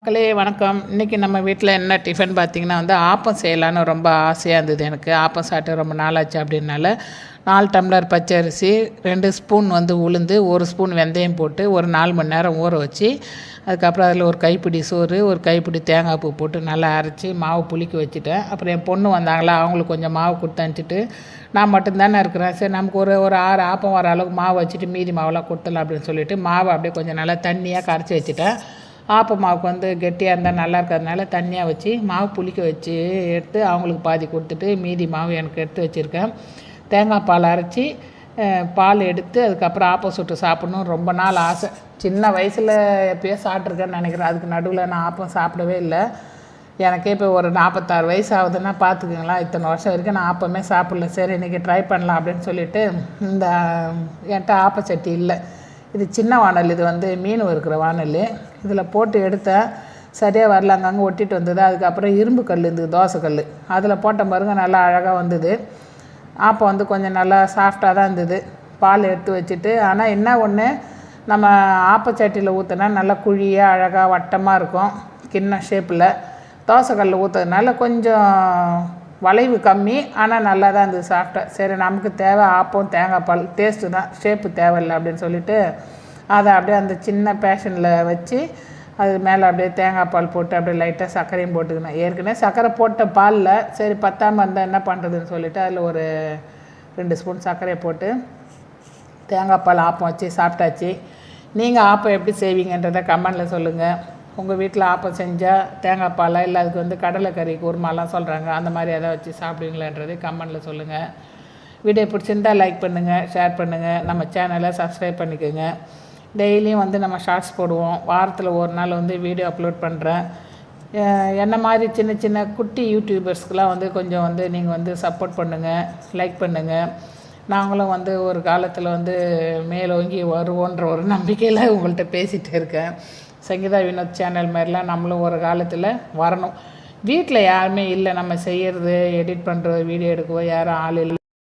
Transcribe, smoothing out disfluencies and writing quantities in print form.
மக்களே வணக்கம். இன்றைக்கி நம்ம வீட்டில் என்ன டிஃபன் பார்த்திங்கன்னா ஆப்பம் செய்யலான்னு ரொம்ப ஆசையாக இருந்தது. எனக்கு ஆப்பம் சாப்பிட்டு ரொம்ப நாளாச்சு. அப்படின்னால 4 டம்ளர் பச்சரிசி, 2 ஸ்பூன் உளுந்து, 1 ஸ்பூன் வெந்தயம் போட்டு ஒரு 4 மணி நேரம் ஊற வச்சு, அதுக்கப்புறம் அதில் ஒரு கைப்பிடி சோறு, ஒரு கைப்பிடி தேங்காய் பூ போட்டு நல்லா அரைச்சி மாவு புளிக்க வச்சுட்டேன். அப்புறம் என் பொண்ணு வந்தாங்களா, அவங்களுக்கு கொஞ்சம் மாவு கொடுத்து அனுப்பிச்சிட்டு, நான் மட்டும்தானே இருக்கிறேன், சரி நமக்கு ஒரு 6 ஆப்பம் வர அளவுக்கு மாவு வச்சுட்டு மீதி மாவெல்லாம் கொடுத்துடலாம் அப்படின்னு சொல்லிட்டு மாவை அப்படியே கொஞ்சம் நல்லா தண்ணியாக கரைச்சி வச்சுட்டேன். ஆப்ப மாவுக்கு கெட்டியாக இருந்தால் நல்லா இருக்கிறதுனால தண்ணியாக வச்சு மாவு புளிக்க வச்சு எடுத்து அவங்களுக்கு பாதி கொடுத்துட்டு மீதி மாவு எனக்கு எடுத்து வச்சுருக்கேன். தேங்காய் பால் அரைச்சி பால் எடுத்து அதுக்கப்புறம் ஆப்பம் சுட்டு சாப்பிட்ணும் ரொம்ப நாள் ஆசை. சின்ன வயசில் எப்போயோ சாப்பிட்ருக்கேன்னு நினைக்கிறேன். அதுக்கு நடுவில் நான் ஆப்பம் சாப்பிடவே இல்லை. எனக்கே இப்போ ஒரு 46 வயசு ஆகுதுன்னா பார்த்துக்குங்களா, இத்தனை வருஷம் வரைக்கும் நான் ஆப்பமே சாப்பிடல. சரி இன்றைக்கி ட்ரை பண்ணலாம் அப்படின்னு சொல்லிவிட்டு இந்த என்கிட்ட ஆப்பச்சட்டி இல்லை, இது சின்ன வானல், இது மீன் வறுக்கிற வானல், இதில் போட்டு எடுத்தேன். சரியாக வரல, அங்கங்கே ஒட்டிட்டு வந்தது. அதுக்கப்புறம் இரும்பு கல் இருந்தது, தோசை கல், அதில் போட்ட பாருங்க நல்லா அழகாக வந்தது. ஆப்பம் கொஞ்சம் நல்லா சாஃப்டாக தான் இருந்தது. பால் எடுத்து வச்சுட்டு, ஆனால் என்ன ஒன்று, நம்ம ஆப்பச்சட்டியில் ஊற்றினா நல்லா குழியாக அழகாக வட்டமாக இருக்கும் கிண்ண ஷேப்பில். தோசை கல் ஊற்றுறதுனால கொஞ்சம் வளைவு கம்மி, ஆனால் நல்லா தான் இருந்தது சாஃப்டாக. சரி நமக்கு தேவை ஆப்பம் தேங்காய் பால், டேஸ்ட்டு தான், ஷேப்பு தேவையில்லை அப்படின்னு சொல்லிவிட்டு அதை அப்படியே அந்த சின்ன பேஷனில் வச்சு அது மேலே அப்படியே தேங்காய் பால் போட்டு அப்படியே லைட்டாக சர்க்கரையும் போட்டுக்கினேன். ஏற்கனவே சர்க்கரை போட்ட பாலில் சரி பத்தாமல் இருந்தால் என்ன பண்ணுறதுன்னு சொல்லிவிட்டு அதில் ஒரு 2 ஸ்பூன் சர்க்கரையை போட்டு தேங்காய் பால் ஆப்பம் வச்சு சாப்பிட்டாச்சு. நீங்கள் ஆப்பம் எப்படி செய்வீங்கன்றதை கமெண்டில் சொல்லுங்கள். உங்கள் வீட்டில் ஆப்பம் செஞ்சால் தேங்காய் பாலாக இல்லை அதுக்கு கடலைக்கறி குருமாலாம் சொல்கிறாங்க, அந்த மாதிரி எதாவது வச்சு சாப்பிடுவீங்களான்றதை கமெண்டில் சொல்லுங்கள். வீடியோ பிடிச்சிருந்தால் லைக் பண்ணுங்கள், ஷேர் பண்ணுங்கள், நம்ம சேனலை சப்ஸ்கிரைப் பண்ணிக்கோங்க. டெய்லியும் நம்ம ஷார்ட்ஸ் போடுவோம். வாரத்தில் ஒரு நாள் வீடியோ அப்லோட் பண்ணுறேன். என்ன மாதிரி சின்ன சின்ன குட்டி யூடியூபர்ஸ்க்கெலாம் கொஞ்சம் நீங்கள் சப்போர்ட் பண்ணுங்கள், லைக் பண்ணுங்கள். நாங்களும் ஒரு காலத்தில் மேலோங்கி வருவோன்ற ஒரு நம்பிக்கையில் உங்கள்கிட்ட பேசிகிட்டு இருக்கேன். சங்கீதா வினோத் சேனல் மாதிரிலாம் நம்மளும் ஒரு காலத்தில் வரணும். வீட்டில் யாருமே இல்லை, நம்ம செய்கிறது, எடிட் பண்ணுறது, வீடியோ எடுக்கவோ யாரும் ஆள் இல்லை.